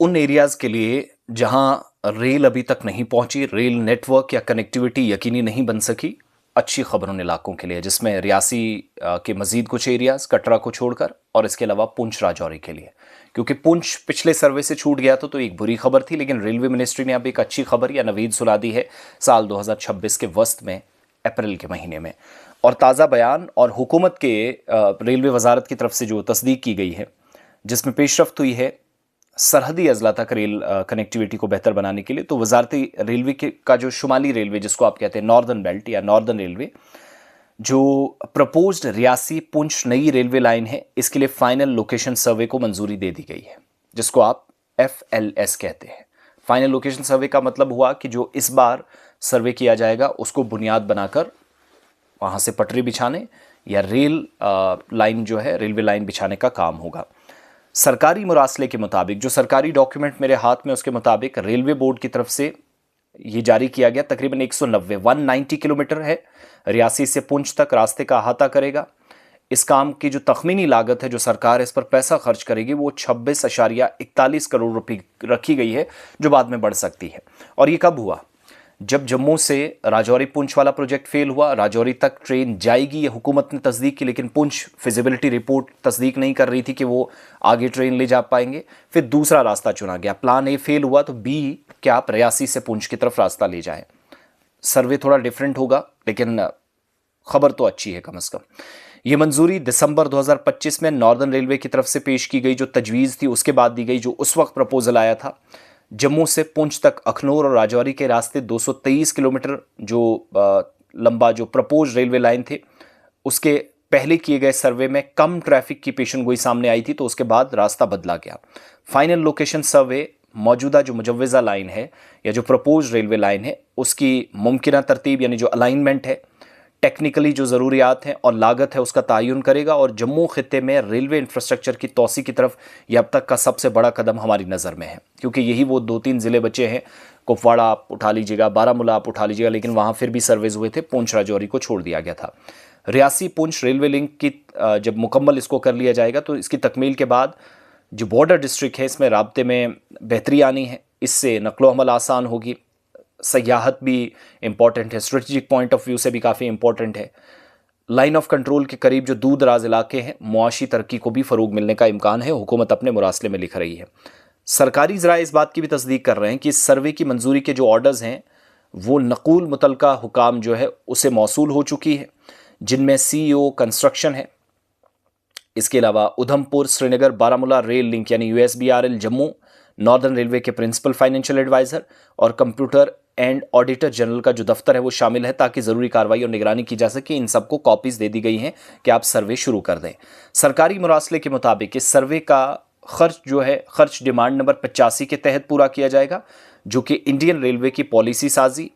उन एरियाज़ के लिए जहां रेल अभी तक नहीं पहुंची, रेल नेटवर्क या कनेक्टिविटी यकीनी नहीं बन सकी, अच्छी खबर उन इलाकों के लिए जिसमें रियासी के मज़ीद कुछ एरियाज़ कटरा को छोड़कर, और इसके अलावा पुंछ राजौरी के लिए। क्योंकि पुंछ पिछले सर्वे से छूट गया था तो एक बुरी खबर थी, लेकिन रेलवे मिनिस्ट्री ने अब एक अच्छी खबर या नवीद सुना दी है साल 2026 के वस्त में, अप्रैल के महीने में। और ताज़ा बयान और हुकूमत के रेलवे वजारत की तरफ से जो तस्दीक की गई है, जिसमें पेशरफ्त हुई है सरहदी अजला तक रेल कनेक्टिविटी को बेहतर बनाने के लिए। तो वजारती रेलवे के का जो शुमाली रेलवे, जिसको आप कहते हैं नॉर्दर्न बेल्ट या नॉर्दर्न रेलवे, जो प्रपोज्ड रियासी पुंछ नई रेलवे लाइन है, इसके लिए फाइनल लोकेशन सर्वे को मंजूरी दे दी गई है, जिसको आप FLS कहते हैं। फाइनल लोकेशन सर्वे का मतलब हुआ कि जो इस बार सर्वे किया जाएगा उसको बुनियाद बनाकर वहाँ से पटरी बिछाने या रेल लाइन जो है, रेलवे लाइन बिछाने का काम होगा। सरकारी मुरासले के मुताबिक, जो सरकारी डॉक्यूमेंट मेरे हाथ में, उसके मुताबिक रेलवे बोर्ड की तरफ से ये जारी किया गया, तकरीबन 190 किलोमीटर है, रियासी से पुंछ तक रास्ते का अहाता करेगा। इस काम की जो तखमीनी लागत है, जो सरकार इस पर पैसा खर्च करेगी, वो 26.41 करोड़ रुपए रखी गई है, जो बाद में बढ़ सकती है। और ये कब हुआ? जब जम्मू से राजौरी पुंछ वाला प्रोजेक्ट फेल हुआ। राजौरी तक ट्रेन जाएगी, ये हुकूमत ने तस्दीक की, लेकिन पुंछ फिजिबिलिटी रिपोर्ट तस्दीक नहीं कर रही थी कि वो आगे ट्रेन ले जा पाएंगे। फिर दूसरा रास्ता चुना गया, प्लान ए फेल हुआ तो बी क्या आप रियासी से पुंछ की तरफ रास्ता ले जाएं। सर्वे थोड़ा डिफरेंट होगा, लेकिन खबर तो अच्छी है कम से कम। ये मंजूरी दिसंबर 2025 में नॉर्दर्न रेलवे की तरफ से पेश की गई जो तजवीज़ थी, उसके बाद दी गई। जो उस वक्त प्रपोजल आया था, जम्मू से पुंछ तक अखनूर और राजौरी के रास्ते 223 किलोमीटर जो लंबा जो प्रपोज रेलवे लाइन थे, उसके पहले किए गए सर्वे में कम ट्रैफिक की पेशनगोई सामने आई थी, तो उसके बाद रास्ता बदला गया। फाइनल लोकेशन सर्वे मौजूदा जो मुजव्वज़ा लाइन है या जो प्रपोज रेलवे लाइन है, उसकी मुमकिना तरतीब यानी जो अलाइनमेंट है, टेक्निकली जो ज़रूरियात हैं और लागत है, उसका तयन करेगा। और जम्मू खित्ते में रेलवे इंफ्रास्ट्रक्चर की तोसी की तरफ यह अब तक का सबसे बड़ा कदम हमारी नज़र में है, क्योंकि यही वो 2-3 ज़िले बचे हैं। कुपवाड़ा आप उठा लीजिएगा, बारामूला आप उठा लीजिएगा, लेकिन वहाँ फिर भी सर्वेज हुए थे, पुंछ राजौरी को छोड़ दिया गया था। रियासी पुंछ रेलवे लिंक की जब मुकम्मल इसको कर लिया जाएगा, तो इसकी तकमील के बाद जो बॉर्डर डिस्ट्रिक्ट है, इसमें राब्ते में बेहतरी आनी है, इससे नकलो हमल आसान होगी, सयाहत भी इम्पॉर्टेंट है, स्ट्रेटजिक पॉइंट ऑफ व्यू से भी काफ़ी इंपॉर्टेंट है। लाइन ऑफ कंट्रोल के करीब जो दूर दराज इलाके हैं, मुआशी तरक्की को भी फ़रोग मिलने का इम्कान है, हुकूमत अपने मुरासले में लिख रही है। सरकारी ज़राए इस बात की भी तस्दीक कर रहे हैं कि इस सर्वे की मंजूरी के जो ऑर्डर्स हैं, वो नक़ूल मुतलका हुकाम जो है उसे मौसूल हो चुकी है, जिनमें CEO कंस्ट्रक्शन है। इसके अलावा उधमपुर श्रीनगर बारामूला रेल लिंक यानी USBRL जम्मू, नॉर्दर्न रेलवे के प्रिंसिपल फाइनेंशियल एडवाइज़र और कंप्यूटर एंड ऑडिटर जनरल का जो दफ्तर है वो शामिल है, ताकि ज़रूरी कार्रवाई और निगरानी की जा सके। इन सबको कॉपीज़ दे दी गई हैं कि आप सर्वे शुरू कर दें। सरकारी मुरासले के मुताबिक इस सर्वे का खर्च जो है, खर्च डिमांड नंबर 85 के तहत पूरा किया जाएगा, जो कि इंडियन रेलवे की पॉलिसी साजी,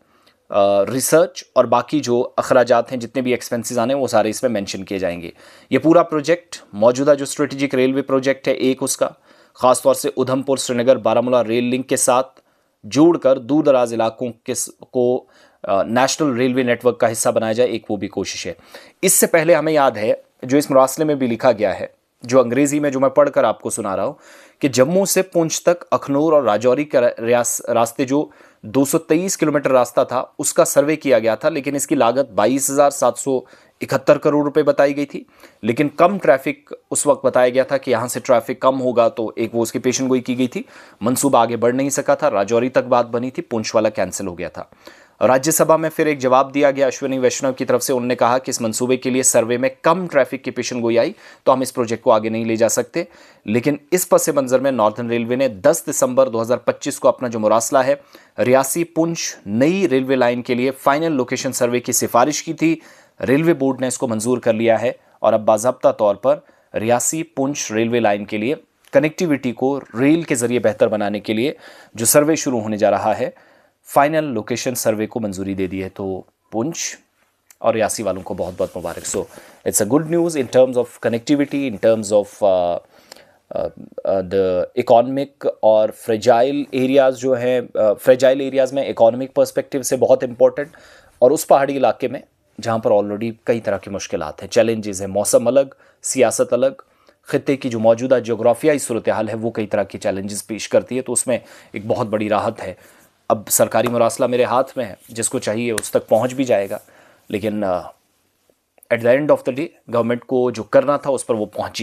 रिसर्च और बाकी जो अखराजात हैं, जितने भी एक्सपेंसेस आने, वो सारे इसमें मेंशन किए जाएंगे। ये पूरा प्रोजेक्ट मौजूदा जो स्ट्रेटेजिक रेलवे प्रोजेक्ट है एक, उसका ख़ासतौर से उधमपुर श्रीनगर बारामूला रेल लिंक के साथ जोड़कर दूर दराज इलाकों के को नेशनल रेलवे नेटवर्क का हिस्सा बनाया जाए, एक वो भी कोशिश है। इससे पहले हमें याद है, जो इस मुरासले में भी लिखा गया है, जो अंग्रेज़ी में जो मैं पढ़कर आपको सुना रहा हूँ, कि जम्मू से पुंछ तक अखनूर और राजौरी के रास्ते जो 223 किलोमीटर रास्ता था, उसका सर्वे किया गया था, लेकिन इसकी लागत 22,771 करोड़ रुपए बताई गई थी। लेकिन कम ट्रैफिक उस वक्त बताया गया था कि यहाँ से ट्रैफिक कम होगा, तो एक वो उसकी पेशनगोई की गई थी। मंसूबा आगे बढ़ नहीं सका था, राजौरी तक बात बनी थी, पुंछ वाला कैंसिल हो गया था। राज्यसभा में फिर एक जवाब दिया गया अश्विनी वैष्णव की तरफ से। उन्होंने कहा कि इस मंसूबे के लिए सर्वे में कम ट्रैफिक की पेशनगोई आई, तो हम इस प्रोजेक्ट को आगे नहीं ले जा सकते। लेकिन इस पस मंज़र में नॉर्दर्न रेलवे ने 10 दिसंबर 2025 को अपना जो मुरासला है रियासी पुंछ नई रेलवे लाइन के लिए फाइनल लोकेशन सर्वे की सिफारिश की थी। रेलवे बोर्ड ने इसको मंजूर कर लिया है और अब बाज़ाब्ता तौर पर रियासी पुंछ रेलवे लाइन के लिए कनेक्टिविटी को रेल के ज़रिए बेहतर बनाने के लिए जो सर्वे शुरू होने जा रहा है, फाइनल लोकेशन सर्वे को मंजूरी दे दी है। तो पुंछ और रियासी वालों को बहुत बहुत मुबारक। So it's a good news in terms of connectivity, in terms of the economic और फ्रेजाइल एरियाज़ जो हैं, फ्रेजाइल एरियाज़ में इकोनॉमिक पर्सपेक्टिव से बहुत इंपॉर्टेंट, और उस पहाड़ी इलाके में जहाँ पर ऑलरेडी कई तरह की मुश्किलात हैं, चैलेंजेस हैं, मौसम अलग, सियासत अलग, ख़ित्ते की जो मौजूदा जोग्राफियाई सूरत हाल है वो कई तरह के चैलेंजेस पेश करती है, तो उसमें एक बहुत बड़ी राहत है। अब सरकारी मुरासला मेरे हाथ में है, जिसको चाहिए उस तक पहुंच भी जाएगा, लेकिन at the end of the day government को जो करना था उस पर वो पहुंची